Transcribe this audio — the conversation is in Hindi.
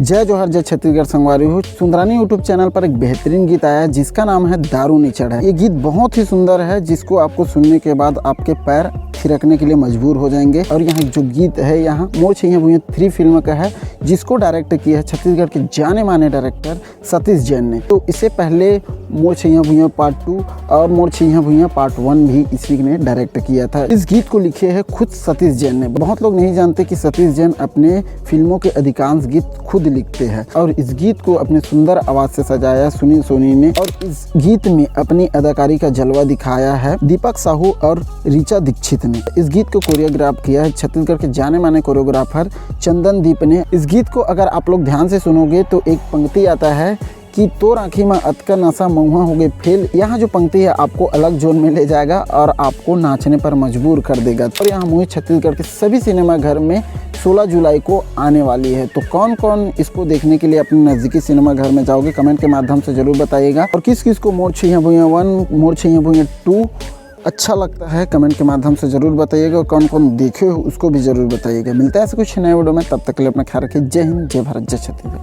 जय जोहर जय छत्तीसगढ़ संगवारी हो। सुंदरानी यूट्यूब चैनल पर एक बेहतरीन गीत आया है जिसका नाम है दारू निचड़ है। ये गीत बहुत ही सुंदर है जिसको आपको सुनने के बाद आपके पैर थिरकने के लिए मजबूर हो जाएंगे। और यहाँ जो गीत है यहाँ मोर छैया भुइयां 3 फिल्म का है जिसको डायरेक्ट किया है छत्तीसगढ़ के जाने माने डायरेक्टर सतीश जैन ने। तो इससे पहले मोर छैया भुइयां पार्ट 2 और मोर छैया भुइयां पार्ट 1 भी इसी ने डायरेक्ट किया था। इस गीत को लिखे है खुद सतीश जैन ने। बहुत लोग नहीं जानते कि सतीश जैन अपने फिल्मों के अधिकांश गीत खुद लिखते हैं और इस गीत को अपने सुंदर आवाज से सजाया सुनील सोनी ने। और इस गीत में अपनी अदाकारी का जलवा दिखाया है दीपक साहू और ऋचा दीक्षित ने। इस गीत को कोरियोग्राफ किया है छत्तीसगढ़ के जाने माने कोरियोग्राफर चंदनदीप ने। इस गीत को अगर आप लोग ध्यान से सुनोगे तो एक पंक्ति आता है कि तोर आँखी में अतका नशा महुआ हो गए फेल। यहाँ जो पंक्ति है आपको अलग जोन में ले जाएगा और आपको नाचने पर मजबूर कर देगा। और यहाँ मूवी छत्तीसगढ़ के सभी सिनेमा घर में 16 जुलाई को आने वाली है। तो कौन कौन इसको देखने के लिए अपने नज़दीकी सिनेमा घर में जाओगे कमेंट के माध्यम से जरूर बताइएगा। और किस किस को मोर छैया भुइयां 1 मोर छैया भुइयां 2 अच्छा लगता है कमेंट के माध्यम से जरूर बताइएगा। और कौन कौन देखे हो उसको भी जरूर बताइएगा। मिलता है ऐसे कुछ नए वीडियो में, तब तक के लिए अपना ख्याल रखिए। जय हिंद, जय भारत, जय छत्तीसगढ़।